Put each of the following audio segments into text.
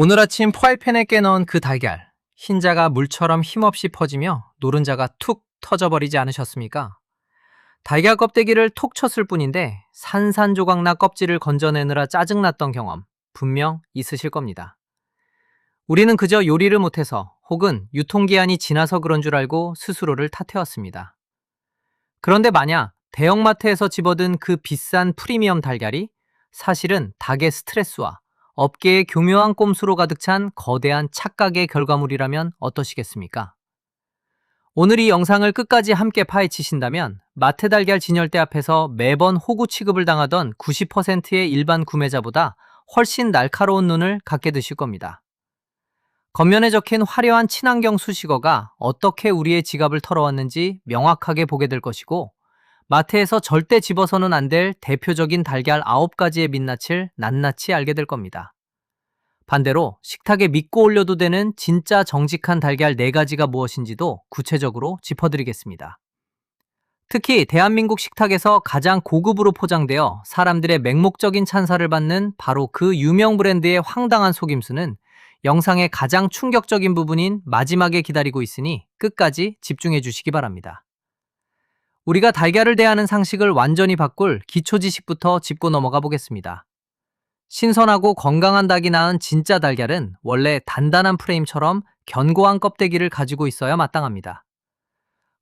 오늘 아침 프라이팬에 깨넣은 그 달걀, 흰자가 물처럼 힘없이 퍼지며 노른자가 툭 터져버리지 않으셨습니까? 달걀 껍데기를 톡 쳤을 뿐인데 산산조각나 껍질을 건져내느라 짜증났던 경험 분명 있으실 겁니다. 우리는 그저 요리를 못해서 혹은 유통기한이 지나서 그런 줄 알고 스스로를 탓해왔습니다. 그런데 만약 대형마트에서 집어든 그 비싼 프리미엄 달걀이 사실은 닭의 스트레스와 업계의 교묘한 꼼수로 가득 찬 거대한 착각의 결과물이라면 어떠시겠습니까? 오늘 이 영상을 끝까지 함께 파헤치신다면 마트 달걀 진열대 앞에서 매번 호구 취급을 당하던 90%의 일반 구매자보다 훨씬 날카로운 눈을 갖게 되실 겁니다. 겉면에 적힌 화려한 친환경 수식어가 어떻게 우리의 지갑을 털어왔는지 명확하게 보게 될 것이고, 마트에서 절대 집어서는 안 될 대표적인 달걀 9가지의 민낯을 낱낱이 알게 될 겁니다. 반대로 식탁에 믿고 올려도 되는 진짜 정직한 달걀 4가지가 무엇인지도 구체적으로 짚어드리겠습니다. 특히 대한민국 식탁에서 가장 고급으로 포장되어 사람들의 맹목적인 찬사를 받는 바로 그 유명 브랜드의 황당한 속임수는 영상의 가장 충격적인 부분인 마지막에 기다리고 있으니 끝까지 집중해 주시기 바랍니다. 우리가 달걀을 대하는 상식을 완전히 바꿀 기초 지식부터 짚고 넘어가 보겠습니다. 신선하고 건강한 닭이 낳은 진짜 달걀은 원래 단단한 프레임처럼 견고한 껍데기를 가지고 있어야 마땅합니다.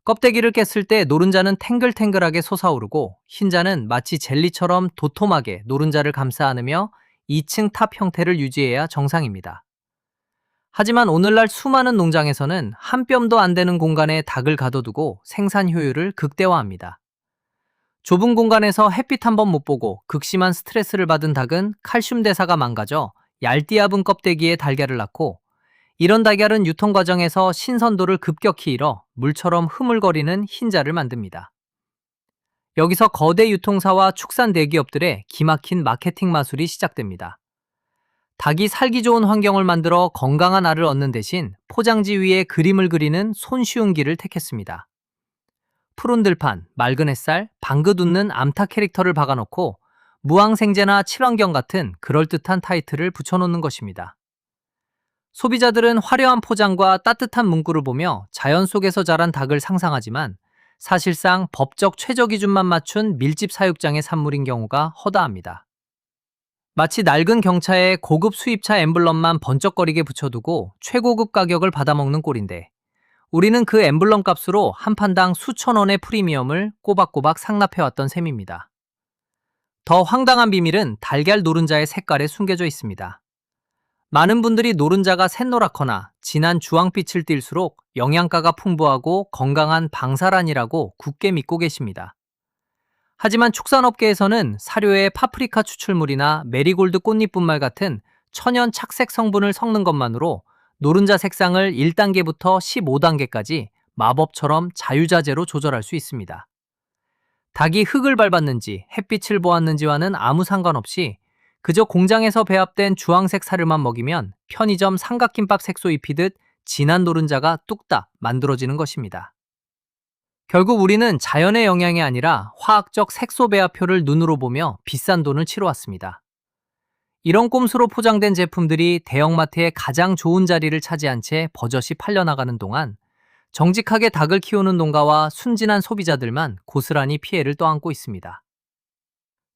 껍데기를 깼을 때 노른자는 탱글탱글하게 솟아오르고 흰자는 마치 젤리처럼 도톰하게 노른자를 감싸 안으며 2층 탑 형태를 유지해야 정상입니다. 하지만 오늘날 수많은 농장에서는 한 뼘도 안 되는 공간에 닭을 가둬두고 생산 효율을 극대화합니다. 좁은 공간에서 햇빛 한 번 못 보고 극심한 스트레스를 받은 닭은 칼슘 대사가 망가져 얄띠압은 껍데기에 달걀을 낳고, 이런 달걀은 유통 과정에서 신선도를 급격히 잃어 물처럼 흐물거리는 흰자를 만듭니다. 여기서 거대 유통사와 축산 대기업들의 기막힌 마케팅 마술이 시작됩니다. 닭이 살기 좋은 환경을 만들어 건강한 알을 얻는 대신 포장지 위에 그림을 그리는 손쉬운 길을 택했습니다. 푸른 들판, 맑은 햇살, 방긋 웃는 암탉 캐릭터를 박아놓고 무항생제나 친환경 같은 그럴듯한 타이틀을 붙여놓는 것입니다. 소비자들은 화려한 포장과 따뜻한 문구를 보며 자연 속에서 자란 닭을 상상하지만 사실상 법적 최저 기준만 맞춘 밀집 사육장의 산물인 경우가 허다합니다. 마치 낡은 경차에 고급 수입차 엠블럼만 번쩍거리게 붙여두고 최고급 가격을 받아먹는 꼴인데, 우리는 그 엠블럼 값으로 한 판당 수천 원의 프리미엄을 꼬박꼬박 상납해왔던 셈입니다. 더 황당한 비밀은 달걀 노른자의 색깔에 숨겨져 있습니다. 많은 분들이 노른자가 샛노랗거나 진한 주황빛을 띨수록 영양가가 풍부하고 건강한 방사란이라고 굳게 믿고 계십니다. 하지만 축산업계에서는 사료에 파프리카 추출물이나 메리골드 꽃잎분말 같은 천연 착색 성분을 섞는 것만으로 노른자 색상을 1단계부터 15단계까지 마법처럼 자유자재로 조절할 수 있습니다. 닭이 흙을 밟았는지 햇빛을 보았는지와는 아무 상관없이 그저 공장에서 배합된 주황색 사료만 먹이면 편의점 삼각김밥 색소 입히듯 진한 노른자가 뚝딱 만들어지는 것입니다. 결국 우리는 자연의 영향이 아니라 화학적 색소 배합표를 눈으로 보며 비싼 돈을 치러왔습니다. 이런 꼼수로 포장된 제품들이 대형마트의 가장 좋은 자리를 차지한 채 버젓이 팔려나가는 동안 정직하게 닭을 키우는 농가와 순진한 소비자들만 고스란히 피해를 떠안고 있습니다.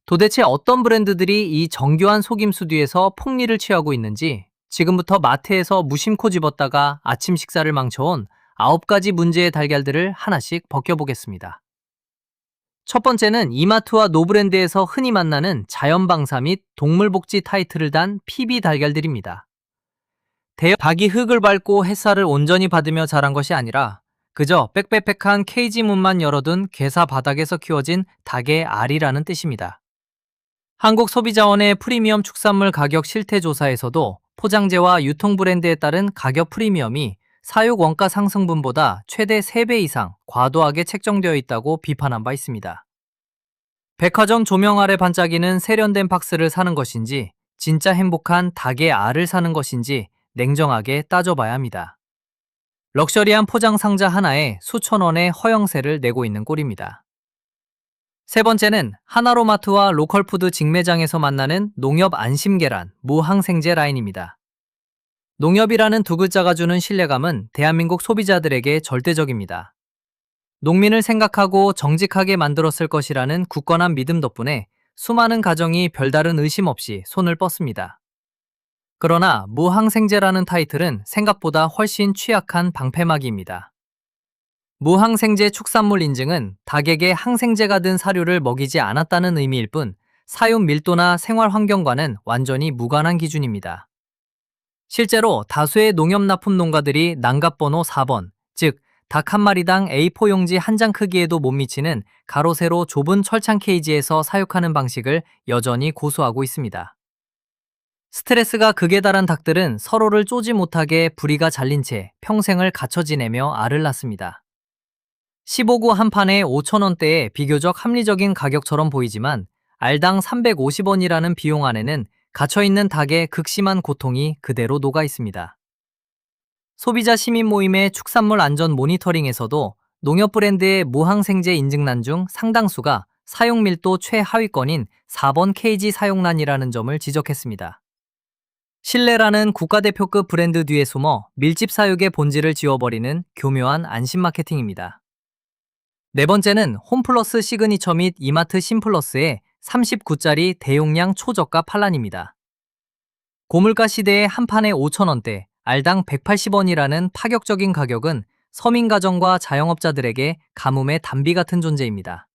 도대체 어떤 브랜드들이 이 정교한 속임수 뒤에서 폭리를 취하고 있는지 지금부터 마트에서 무심코 집었다가 아침 식사를 망쳐온 9가지 문제의 달걀들을 하나씩 벗겨보겠습니다. 첫 번째는 이마트와 노브랜드에서 흔히 만나는 자연방사 및 동물복지 타이틀을 단 PB 달걀들입니다. 대형 닭이 흙을 밟고 햇살을 온전히 받으며 자란 것이 아니라 그저 빽빽빽한 케이지문만 열어둔 괴사 바닥에서 키워진 닭의 알이라는 뜻입니다. 한국소비자원의 프리미엄 축산물 가격 실태조사에서도 포장재와 유통 브랜드에 따른 가격 프리미엄이 사육 원가 상승분보다 최대 3배 이상 과도하게 책정되어 있다고 비판한 바 있습니다. 백화점 조명 아래 반짝이는 세련된 박스를 사는 것인지 진짜 행복한 닭의 알을 사는 것인지 냉정하게 따져봐야 합니다. 럭셔리한 포장 상자 하나에 수천 원의 허영세를 내고 있는 꼴입니다. 세 번째는 하나로마트와 로컬푸드 직매장에서 만나는 농협 안심계란 무항생제 라인입니다. 농협이라는 두 글자가 주는 신뢰감은 대한민국 소비자들에게 절대적입니다. 농민을 생각하고 정직하게 만들었을 것이라는 굳건한 믿음 덕분에 수많은 가정이 별다른 의심 없이 손을 뻗습니다. 그러나 무항생제라는 타이틀은 생각보다 훨씬 취약한 방패막이입니다. 무항생제 축산물 인증은 닭에게 항생제가 든 사료를 먹이지 않았다는 의미일 뿐 사육 밀도나 생활 환경과는 완전히 무관한 기준입니다. 실제로 다수의 농협 납품 농가들이 난갑번호 4번, 즉 닭 한 마리당 A4 용지 한 장 크기에도 못 미치는 가로 세로 좁은 철창 케이지에서 사육하는 방식을 여전히 고수하고 있습니다. 스트레스가 극에 달한 닭들은 서로를 쪼지 못하게 부리가 잘린 채 평생을 갇혀 지내며 알을 낳습니다. 15구 한 판에 5,000원대의 비교적 합리적인 가격처럼 보이지만 알당 350원이라는 비용 안에는 갇혀있는 닭의 극심한 고통이 그대로 녹아 있습니다. 소비자 시민 모임의 축산물 안전 모니터링에서도 농협 브랜드의 무항생제 인증란 중 상당수가 사용 밀도 최하위권인 4번 케이지 사용란이라는 점을 지적했습니다. 신뢰라는 국가대표급 브랜드 뒤에 숨어 밀집 사육의 본질을 지워버리는 교묘한 안심 마케팅입니다. 네 번째는 홈플러스 시그니처 및 이마트 신플러스의 39짜리 대용량 초저가 판란입니다. 고물가 시대에 한 판에 5,000원대, 알당 180원이라는 파격적인 가격은 서민 가정과 자영업자들에게 가뭄의 단비 같은 존재입니다.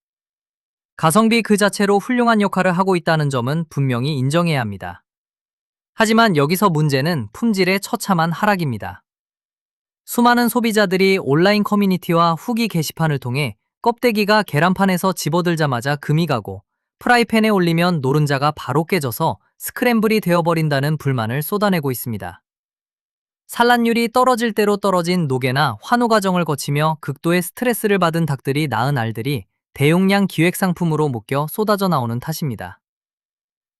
가성비 그 자체로 훌륭한 역할을 하고 있다는 점은 분명히 인정해야 합니다. 하지만 여기서 문제는 품질의 처참한 하락입니다. 수많은 소비자들이 온라인 커뮤니티와 후기 게시판을 통해 껍데기가 계란판에서 집어들자마자 금이 가고 프라이팬에 올리면 노른자가 바로 깨져서 스크램블이 되어버린다는 불만을 쏟아내고 있습니다. 산란율이 떨어질 대로 떨어진 노개나 환호 과정을 거치며 극도의 스트레스를 받은 닭들이 낳은 알들이 대용량 기획 상품으로 묶여 쏟아져 나오는 탓입니다.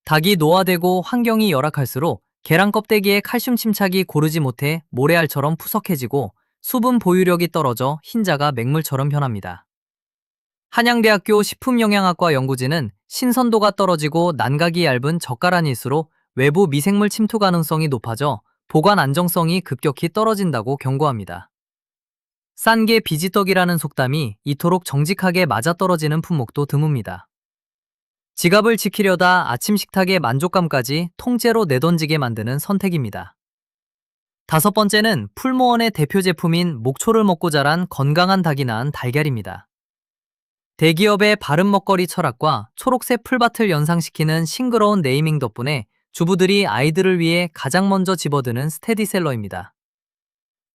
닭이 노화되고 환경이 열악할수록 계란 껍데기의 칼슘 침착이 고르지 못해 모래알처럼 푸석해지고 수분 보유력이 떨어져 흰자가 맹물처럼 변합니다. 한양대학교 식품영양학과 연구진은 신선도가 떨어지고 난각이 얇은 젓가락일수록 외부 미생물 침투 가능성이 높아져 보관 안정성이 급격히 떨어진다고 경고합니다. 싼 게 비지떡이라는 속담이 이토록 정직하게 맞아떨어지는 품목도 드뭅니다. 지갑을 지키려다 아침 식탁의 만족감까지 통째로 내던지게 만드는 선택입니다. 다섯 번째는 풀무원의 대표 제품인 목초를 먹고 자란 건강한 닭이 낳은 달걀입니다. 대기업의 바른 먹거리 철학과 초록색 풀밭을 연상시키는 싱그러운 네이밍 덕분에 주부들이 아이들을 위해 가장 먼저 집어드는 스테디셀러입니다.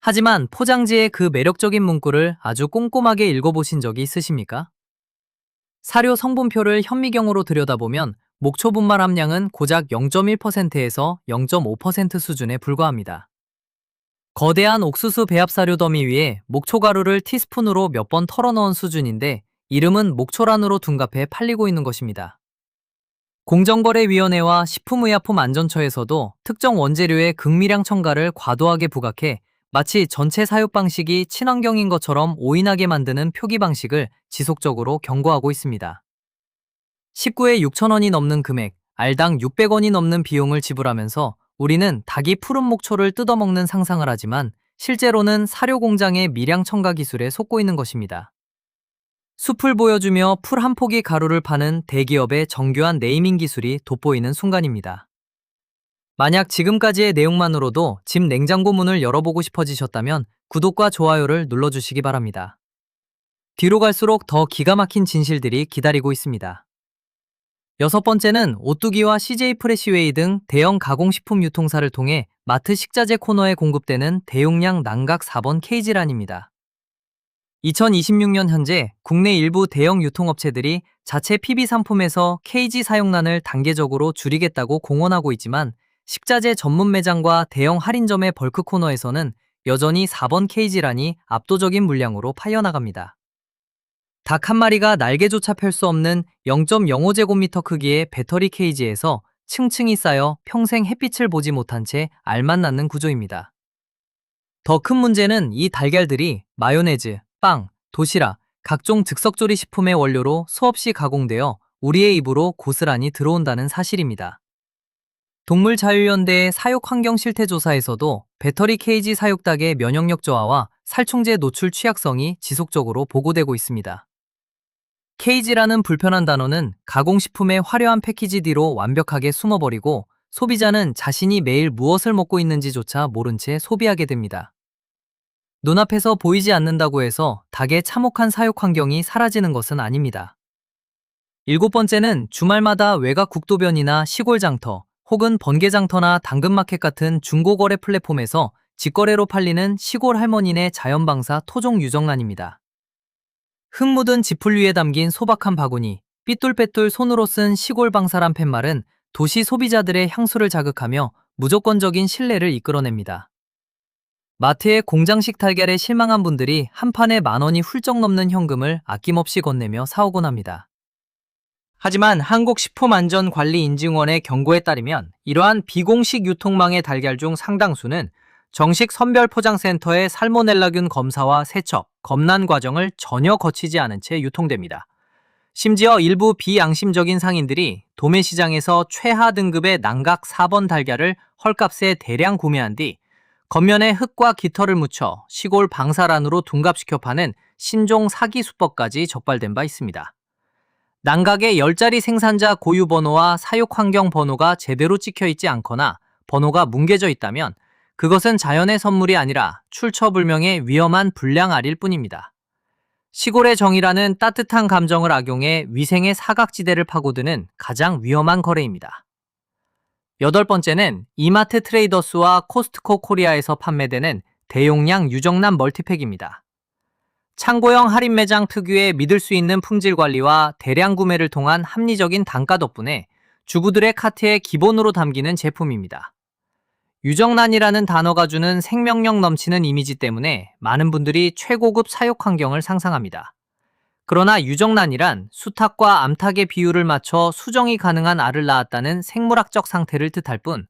하지만 포장지의 그 매력적인 문구를 아주 꼼꼼하게 읽어보신 적이 있으십니까? 사료 성분표를 현미경으로 들여다보면 목초 분말 함량은 고작 0.1%에서 0.5% 수준에 불과합니다. 거대한 옥수수 배합 사료 더미 위에 목초 가루를 티스푼으로 몇 번 털어넣은 수준인데 이름은 목초란으로 둔갑해 팔리고 있는 것입니다. 공정거래위원회와 식품의약품안전처에서도 특정 원재료의 극미량 첨가를 과도하게 부각해 마치 전체 사육 방식이 친환경인 것처럼 오인하게 만드는 표기 방식을 지속적으로 경고하고 있습니다. 식구에 6,000원이 넘는 금액, 알당 600원이 넘는 비용을 지불하면서 우리는 닭이 푸른 목초를 뜯어먹는 상상을 하지만 실제로는 사료 공장의 미량 첨가 기술에 속고 있는 것입니다. 숲을 보여주며 풀 한 포기 가루를 파는 대기업의 정교한 네이밍 기술이 돋보이는 순간입니다. 만약 지금까지의 내용만으로도 집 냉장고 문을 열어보고 싶어지셨다면 구독과 좋아요를 눌러주시기 바랍니다. 뒤로 갈수록 더 기가 막힌 진실들이 기다리고 있습니다. 여섯 번째는 오뚜기와 CJ 프레시웨이 등 대형 가공식품 유통사를 통해 마트 식자재 코너에 공급되는 대용량 난각 4번 케이지란입니다. 2026년 현재 국내 일부 대형 유통업체들이 자체 PB 상품에서 케이지 사용란을 단계적으로 줄이겠다고 공언하고 있지만 식자재 전문 매장과 대형 할인점의 벌크 코너에서는 여전히 4번 케이지란이 압도적인 물량으로 팔려나갑니다. 닭 한 마리가 날개조차 펼 수 없는 0.05제곱미터 크기의 배터리 케이지에서 층층이 쌓여 평생 햇빛을 보지 못한 채 알만 낳는 구조입니다. 더 큰 문제는 이 달걀들이 마요네즈, 빵, 도시락, 각종 즉석조리 식품의 원료로 수없이 가공되어 우리의 입으로 고스란히 들어온다는 사실입니다. 동물자유연대의 사육환경실태조사에서도 배터리 케이지 사육 닭의 면역력 저하와 살충제 노출 취약성이 지속적으로 보고되고 있습니다. 케이지라는 불편한 단어는 가공식품의 화려한 패키지 뒤로 완벽하게 숨어버리고 소비자는 자신이 매일 무엇을 먹고 있는지조차 모른 채 소비하게 됩니다. 눈앞에서 보이지 않는다고 해서 닭의 참혹한 사육 환경이 사라지는 것은 아닙니다. 일곱 번째는 주말마다 외곽 국도변이나 시골 장터, 혹은 번개 장터나 당근마켓 같은 중고거래 플랫폼에서 직거래로 팔리는 시골 할머니네 자연방사 토종 유정란입니다. 흙 묻은 지풀 위에 담긴 소박한 바구니, 삐뚤빼뚤 손으로 쓴 시골 방사란 팻말은 도시 소비자들의 향수를 자극하며 무조건적인 신뢰를 이끌어냅니다. 마트의 공장식 달걀에 실망한 분들이 한 판에 10,000원이 훌쩍 넘는 현금을 아낌없이 건네며 사오곤 합니다. 하지만 한국식품안전관리인증원의 경고에 따르면 이러한 비공식 유통망의 달걀 중 상당수는 정식 선별포장센터의 살모넬라균 검사와 세척, 검란 과정을 전혀 거치지 않은 채 유통됩니다. 심지어 일부 비양심적인 상인들이 도매시장에서 최하 등급의 난각 4번 달걀을 헐값에 대량 구매한 뒤 겉면에 흙과 깃털을 묻혀 시골 방사란으로 둔갑시켜 파는 신종 사기 수법까지 적발된 바 있습니다. 난각의 10자리 생산자 고유 번호와 사육 환경 번호가 제대로 찍혀 있지 않거나 번호가 뭉개져 있다면 그것은 자연의 선물이 아니라 출처불명의 위험한 불량알일 뿐입니다. 시골의 정이라는 따뜻한 감정을 악용해 위생의 사각지대를 파고드는 가장 위험한 거래입니다. 여덟 번째는 이마트 트레이더스와 코스트코 코리아에서 판매되는 대용량 유정란 멀티팩입니다. 창고형 할인 매장 특유의 믿을 수 있는 품질 관리와 대량 구매를 통한 합리적인 단가 덕분에 주부들의 카트에 기본으로 담기는 제품입니다. 유정란이라는 단어가 주는 생명력 넘치는 이미지 때문에 많은 분들이 최고급 사육 환경을 상상합니다. 그러나 유정란이란 수탉과 암탉의 비율을 맞춰 수정이 가능한 알을 낳았다는 생물학적 상태를 뜻할 뿐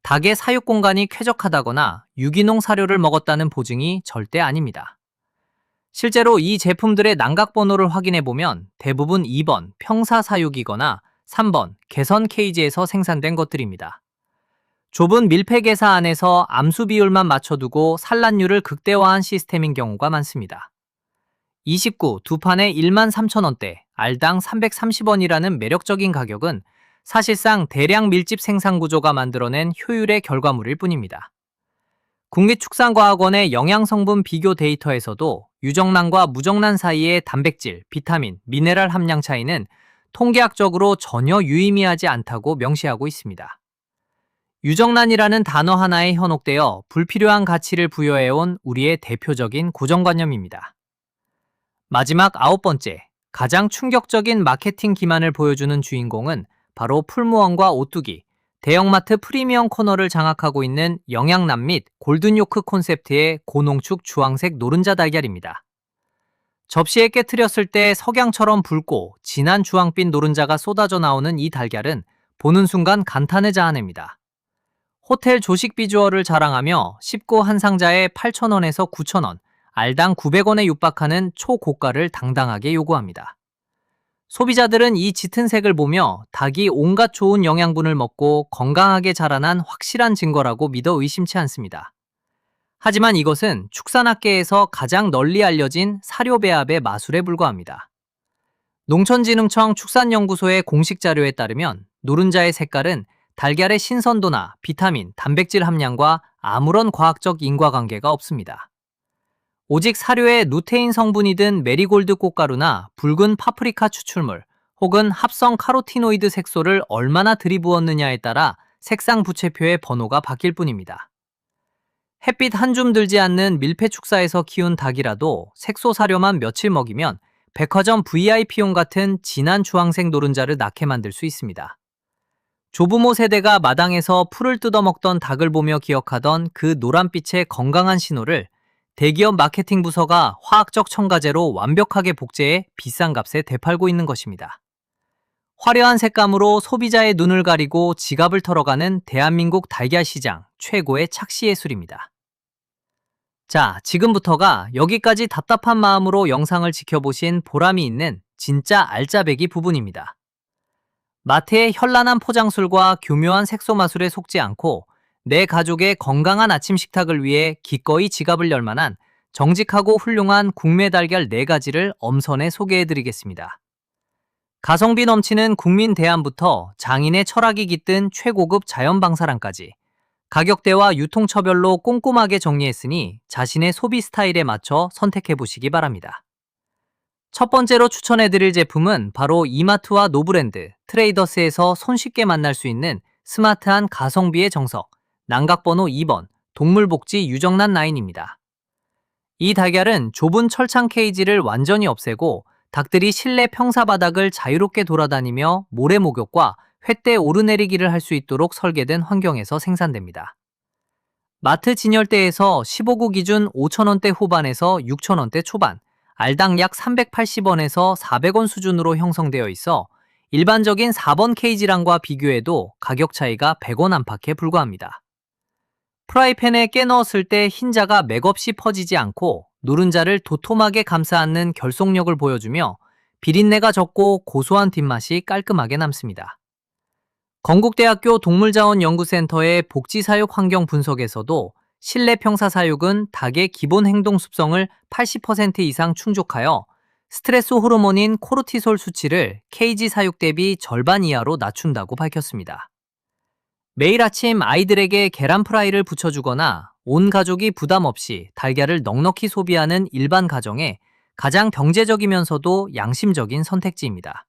닭의 사육 공간이 쾌적하다거나 유기농 사료를 먹었다는 보증이 절대 아닙니다. 실제로 이 제품들의 난각 번호를 확인해 보면 대부분 2번 평사사육이거나 3번 개선 케이지에서 생산된 것들입니다. 좁은 밀폐개사 안에서 암수 비율만 맞춰두고 산란율을 극대화한 시스템인 경우가 많습니다. 29 두 판에 13,000원대, 알당 330원이라는 매력적인 가격은 사실상 대량 밀집 생산 구조가 만들어낸 효율의 결과물일 뿐입니다. 국립축산과학원의 영양성분 비교 데이터에서도 유정란과 무정란 사이의 단백질, 비타민, 미네랄 함량 차이는 통계학적으로 전혀 유의미하지 않다고 명시하고 있습니다. 유정란이라는 단어 하나에 현혹되어 불필요한 가치를 부여해온 우리의 대표적인 고정관념입니다. 마지막 아홉 번째, 가장 충격적인 마케팅 기만을 보여주는 주인공은 바로 풀무원과 오뚜기, 대형마트 프리미엄 코너를 장악하고 있는 영양란 및 골든요크 콘셉트의 고농축 주황색 노른자 달걀입니다. 접시에 깨트렸을 때 석양처럼 붉고 진한 주황빛 노른자가 쏟아져 나오는 이 달걀은 보는 순간 감탄을 자아냅니다. 호텔 조식 비주얼을 자랑하며 쉽고 한 상자에 8,000원에서 9,000원, 알당 900원에 육박하는 초고가를 당당하게 요구합니다. 소비자들은 이 짙은 색을 보며 닭이 온갖 좋은 영양분을 먹고 건강하게 자라난 확실한 증거라고 믿어 의심치 않습니다. 하지만 이것은 축산업계에서 가장 널리 알려진 사료 배합의 마술에 불과합니다. 농촌진흥청 축산연구소의 공식 자료에 따르면 노른자의 색깔은 달걀의 신선도나 비타민, 단백질 함량과 아무런 과학적 인과관계가 없습니다. 오직 사료에 루테인 성분이 든 메리골드 꽃가루나 붉은 파프리카 추출물 혹은 합성 카로티노이드 색소를 얼마나 들이부었느냐에 따라 색상 부채표의 번호가 바뀔 뿐입니다. 햇빛 한 줌 들지 않는 밀폐 축사에서 키운 닭이라도 색소 사료만 며칠 먹이면 백화점 VIP용 같은 진한 주황색 노른자를 낳게 만들 수 있습니다. 조부모 세대가 마당에서 풀을 뜯어먹던 닭을 보며 기억하던 그 노란빛의 건강한 신호를 대기업 마케팅 부서가 화학적 첨가제로 완벽하게 복제해 비싼 값에 되팔고 있는 것입니다. 화려한 색감으로 소비자의 눈을 가리고 지갑을 털어가는 대한민국 달걀 시장 최고의 착시 예술입니다. 자, 지금부터가 여기까지 답답한 마음으로 영상을 지켜보신 보람이 있는 진짜 알짜배기 부분입니다. 마트의 현란한 포장술과 교묘한 색소 마술에 속지 않고 내 가족의 건강한 아침 식탁을 위해 기꺼이 지갑을 열 만한 정직하고 훌륭한 국내 달걀 4가지를 엄선해 소개해드리겠습니다. 가성비 넘치는 국민 대안부터 장인의 철학이 깃든 최고급 자연 방사랑까지 가격대와 유통처별로 꼼꼼하게 정리했으니 자신의 소비 스타일에 맞춰 선택해 보시기 바랍니다. 첫 번째로 추천해드릴 제품은 바로 이마트와 노브랜드, 트레이더스에서 손쉽게 만날 수 있는 스마트한 가성비의 정석, 난각번호 2번, 동물복지 유정란 9입니다. 이 달걀은 좁은 철창 케이지를 완전히 없애고 닭들이 실내 평사 바닥을 자유롭게 돌아다니며 모래 목욕과 횃대 오르내리기를 할 수 있도록 설계된 환경에서 생산됩니다. 마트 진열대에서 15구 기준 5,000원대 후반에서 6,000원대 초반, 알당 약 380원에서 400원 수준으로 형성되어 있어 일반적인 4번 케이지랑과 비교해도 가격 차이가 100원 안팎에 불과합니다. 프라이팬에 깨 넣었을 때 흰자가 맥없이 퍼지지 않고 노른자를 도톰하게 감싸 안는 결속력을 보여주며 비린내가 적고 고소한 뒷맛이 깔끔하게 남습니다. 건국대학교 동물자원연구센터의 복지사육 환경 분석에서도 실내 평사 사육은 닭의 기본 행동 습성을 80% 이상 충족하여 스트레스 호르몬인 코르티솔 수치를 케이지 사육 대비 절반 이하로 낮춘다고 밝혔습니다. 매일 아침 아이들에게 계란 프라이를 부쳐주거나 온 가족이 부담 없이 달걀을 넉넉히 소비하는 일반 가정에 가장 경제적이면서도 양심적인 선택지입니다.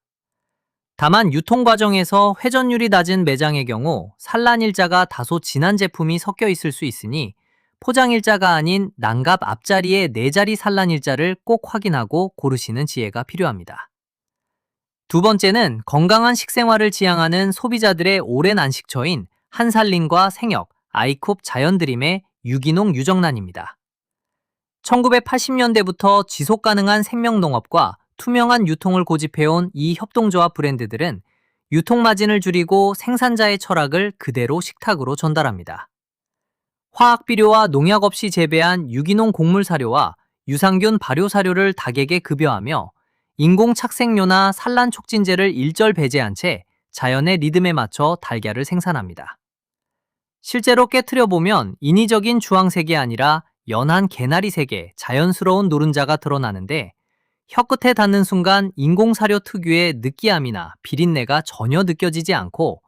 다만 유통 과정에서 회전율이 낮은 매장의 경우 산란일자가 다소 진한 제품이 섞여 있을 수 있으니 포장일자가 아닌 난갑 앞자리의 4자리 산란일자를 꼭 확인하고 고르시는 지혜가 필요합니다. 두 번째는 건강한 식생활을 지향하는 소비자들의 오랜 안식처인 한살림과 생협, 아이콥 자연드림의 유기농 유정란입니다. 1980년대부터 지속가능한 생명농업과 투명한 유통을 고집해온 이 협동조합 브랜드들은 유통마진을 줄이고 생산자의 철학을 그대로 식탁으로 전달합니다. 화학비료와 농약 없이 재배한 유기농 곡물 사료와 유산균 발효 사료를 닭에게 급여하며 인공착색료나 산란 촉진제를 일절 배제한 채 자연의 리듬에 맞춰 달걀을 생산합니다. 실제로 깨트려 보면 인위적인 주황색이 아니라 연한 개나리색의 자연스러운 노른자가 드러나는데 혀끝에 닿는 순간 인공사료 특유의 느끼함이나 비린내가 전혀 느껴지지 않고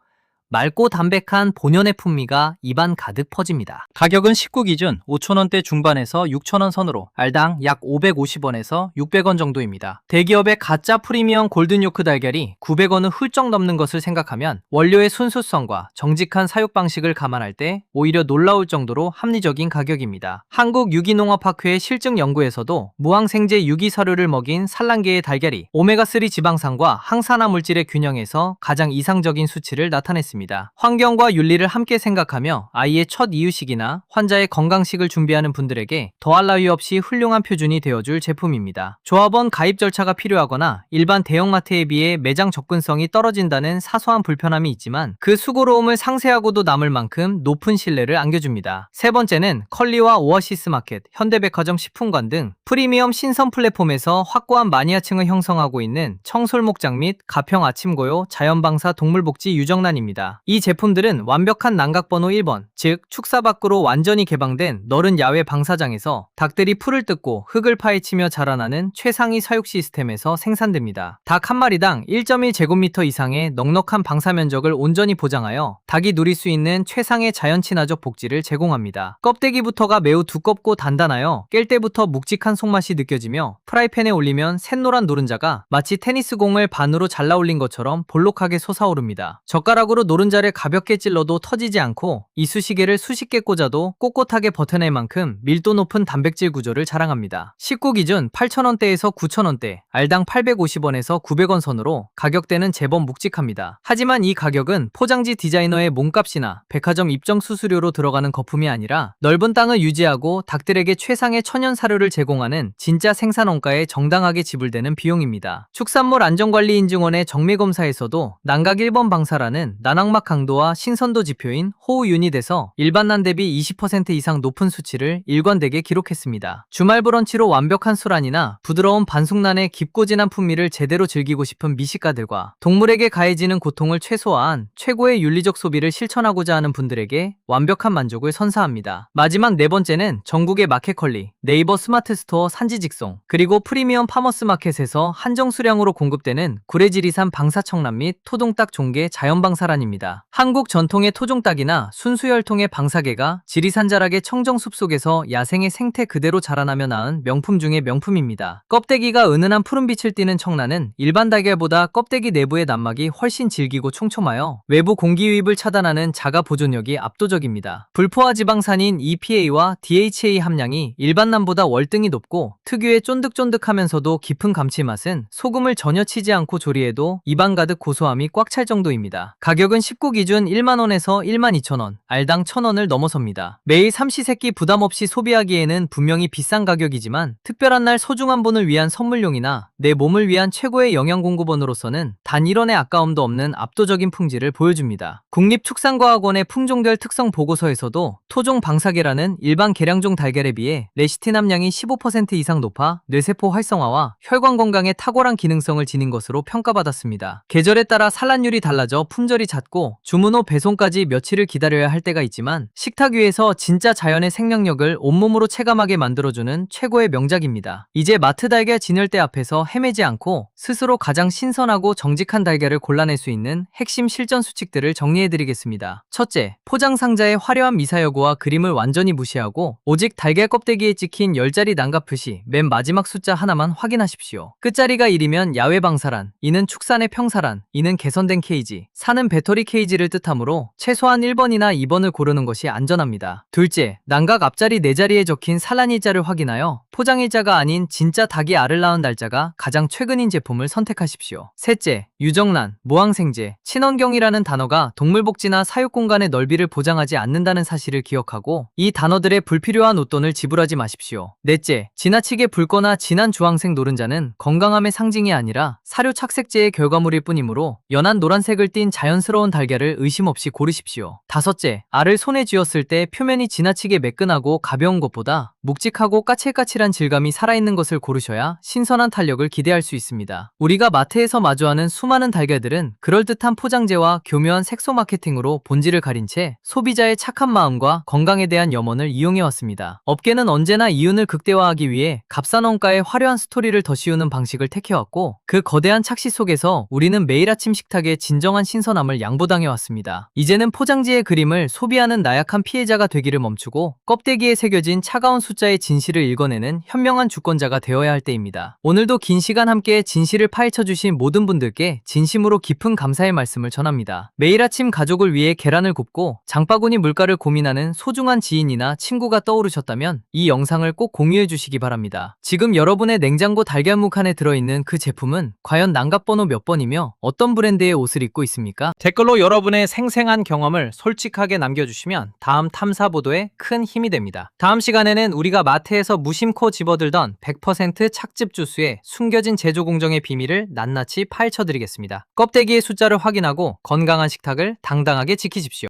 맑고 담백한 본연의 풍미가 입안 가득 퍼집니다. 가격은 19 기준 5,000원대 중반에서 6,000원 선으로 알당 약 550원에서 600원 정도입니다. 대기업의 가짜 프리미엄 골든요크 달걀이 900원을 훌쩍 넘는 것을 생각하면 원료의 순수성과 정직한 사육 방식을 감안할 때 오히려 놀라울 정도로 합리적인 가격입니다. 한국유기농업학회의 실증 연구에서도 무항생제 유기사료를 먹인 산란계의 달걀이 오메가3 지방산과 항산화 물질의 균형에서 가장 이상적인 수치를 나타냈습니다. 환경과 윤리를 함께 생각하며 아이의 첫 이유식이나 환자의 건강식을 준비하는 분들에게 더할 나위 없이 훌륭한 표준이 되어줄 제품입니다. 조합원 가입 절차가 필요하거나 일반 대형마트에 비해 매장 접근성이 떨어진다는 사소한 불편함이 있지만 그 수고로움을 상세하고도 남을 만큼 높은 신뢰를 안겨줍니다. 세 번째는 컬리와 오아시스 마켓, 현대백화점 식품관 등 프리미엄 신선 플랫폼에서 확고한 마니아층을 형성하고 있는 청솔목장 및 가평 아침고요 자연방사 동물복지 유정란입니다. 이 제품들은 완벽한 난각번호 1번, 즉 축사 밖으로 완전히 개방된 넓은 야외 방사장에서 닭들이 풀을 뜯고 흙을 파헤치며 자라나는 최상위 사육 시스템에서 생산됩니다. 닭 한 마리당 1.1제곱미터 이상의 넉넉한 방사 면적을 온전히 보장하여 닭이 누릴 수 있는 최상의 자연 친화적 복지를 제공합니다. 껍데기부터가 매우 두껍고 단단하여 깰 때부터 묵직한 속맛이 느껴지며 프라이팬에 올리면 샛노란 노른자가 마치 테니스공을 반으로 잘라 올린 것처럼 볼록하게 솟아오릅니다. 젓가락으로 노른자를 가볍게 찔러도 터지지 않고 이쑤시개를 수십 개 꽂아도 꼿꼿하게 버텨낼 만큼 밀도 높은 단백질 구조를 자랑합니다. 19 기준 8,000원대에서 9,000원대, 알당 850원에서 900원 선으로 가격대는 제법 묵직합니다. 하지만 이 가격은 포장지 디자이너의 몸값이나 백화점 입점 수수료로 들어가는 거품이 아니라 넓은 땅을 유지하고 닭들에게 최상의 천연 사료를 제공하는 진짜 생산원가에 정당하게 지불되는 비용입니다. 축산물 안전관리인증원의 정밀검사에서도 난각 1번 방사라는 난황 내장막 강도와 신선도 지표인 호우 유닛에서 일반난 대비 20% 이상 높은 수치를 일관되게 기록했습니다. 주말 브런치로 완벽한 술안이나 부드러운 반숙란의 깊고 진한 풍미를 제대로 즐기고 싶은 미식가들과 동물에게 가해지는 고통을 최소화한 최고의 윤리적 소비를 실천하고자 하는 분들에게 완벽한 만족을 선사합니다. 마지막 네 번째는 전국의 마켓컬리, 네이버 스마트 스토어 산지 직송, 그리고 프리미엄 파머스 마켓에서 한정 수량으로 공급되는 구례지리산 방사청란 및 토종닭 종개 자연방사란입니다. 한국 전통의 토종닭이나 순수혈통의 방사개가 지리산 자락의 청정숲 속에서 야생의 생태 그대로 자라나며 낳은 명품 중의 명품입니다. 껍데기가 은은한 푸른빛을 띠는 청란은 일반 달걀보다 껍데기 내부의 난막이 훨씬 질기고 촘촘하여 외부 공기 유입을 차단하는 자가 보존력이 압도적입니다. 불포화 지방산인 EPA와 DHA 함량이 일반 난보다 월등히 높고 특유의 쫀득쫀득하면서도 깊은 감칠맛은 소금을 전혀 치지 않고 조리해도 입안 가득 고소함이 꽉 찰 정도입니다. 가격은 19 기준 1만원에서 12,000원, 알당 1,000원을 넘어섭니다. 매일 삼시세끼 부담 없이 소비하기에는 분명히 비싼 가격이지만 특별한 날 소중한 분을 위한 선물용이나 내 몸을 위한 최고의 영양공급원으로서는 단 1원의 아까움도 없는 압도적인 품질을 보여줍니다. 국립축산과학원의 품종별 특성 보고서에서도 토종 방사개라는 일반 계량종 달걀에 비해 레시틴 함량이 15% 이상 높아 뇌세포 활성화와 혈관 건강에 탁월한 기능성을 지닌 것으로 평가받았습니다. 계절에 따라 산란율이 달라져 품절이 잦고 주문 후 배송까지 며칠을 기다려야 할 때가 있지만 식탁 위에서 진짜 자연의 생명력을 온몸으로 체감하게 만들어주는 최고의 명작입니다. 이제 마트 달걀 진열대 앞에서 헤매지 않고 스스로 가장 신선하고 정직한 달걀을 골라낼 수 있는 핵심 실전 수칙들을 정리해드리겠습니다. 첫째, 포장 상자의 화려한 미사여구와 그림을 완전히 무시하고 오직 달걀 껍데기에 찍힌 10자리 난가표시 맨 마지막 숫자 하나만 확인하십시오. 끝자리가 1이면 야외 방사란, 이는 축산의 평사란, 이는 개선된 케이지, 사는 배터리 케이지를 뜻하므로 최소한 1번이나 2번을 고르는 것이 안전합니다. 둘째, 난각 앞자리 4자리에 적힌 산란일자를 확인하여 포장일자가 아닌 진짜 닭이 알을 낳은 날짜가 가장 최근인 제품을 선택하십시오. 셋째, 유정란, 무항생제, 친환경이라는 단어가 동물복지나 사육공간의 넓이를 보장하지 않는다는 사실을 기억하고 이 단어들의 불필요한 웃돈을 지불하지 마십시오. 넷째, 지나치게 붉거나 진한 주황색 노른자는 건강함의 상징이 아니라 사료 착색제의 결과물일 뿐이므로 연한 노란색을 띤 자연스러운 달걀을 의심 없이 고르십시오. 다섯째, 알을 손에 쥐었을 때 표면이 지나치게 매끈하고 가벼운 것보다 묵직하고 까칠까칠한 질감이 살아있는 것을 고르셔야 신선한 탄력을 기대할 수 있습니다. 우리가 마트에서 마주하는 수많은 달걀들은 그럴듯한 포장재와 교묘한 색소 마케팅으로 본질을 가린 채 소비자의 착한 마음과 건강에 대한 염원을 이용해왔습니다. 업계는 언제나 이윤을 극대화하기 위해 값싼 원가의 화려한 스토리를 덧씌우는 방식을 택해왔고 그 거대한 착시 속에서 우리는 매일 아침 식탁에 진정한 신선함을 양보당해왔습니다. 이제는 포장지의 그림을 소비하는 나약한 피해자가 되기를 멈추고 껍데기에 새겨진 차가운 숫자의 진실을 읽어내는 현명한 주권자가 되어야 할 때입니다. 오늘도 긴 시간 함께 진실을 파헤쳐주신 모든 분들께 진심으로 깊은 감사의 말씀을 전합니다. 매일 아침 가족을 위해 계란을 굽고 장바구니 물가를 고민하는 소중한 지인이나 친구가 떠오르셨다면 이 영상을 꼭 공유해 주시기 바랍니다. 지금 여러분의 냉장고 달걀묵 칸에 들어있는 그 제품은 과연 난각번호 몇 번이며 어떤 브랜드의 옷을 입고 있습니까? 댓글로 여러분의 생생한 경험을 솔직하게 남겨주시면 다음 탐사보도에 큰 힘이 됩니다. 다음 시간에는 우리가 마트에서 무심코 집어들던 100% 착즙 주스의 숨겨진 제조 공정의 비밀을 낱낱이 파헤쳐드리겠습니다. 껍데기의 숫자를 확인하고 건강한 식탁을 당당하게 지키십시오.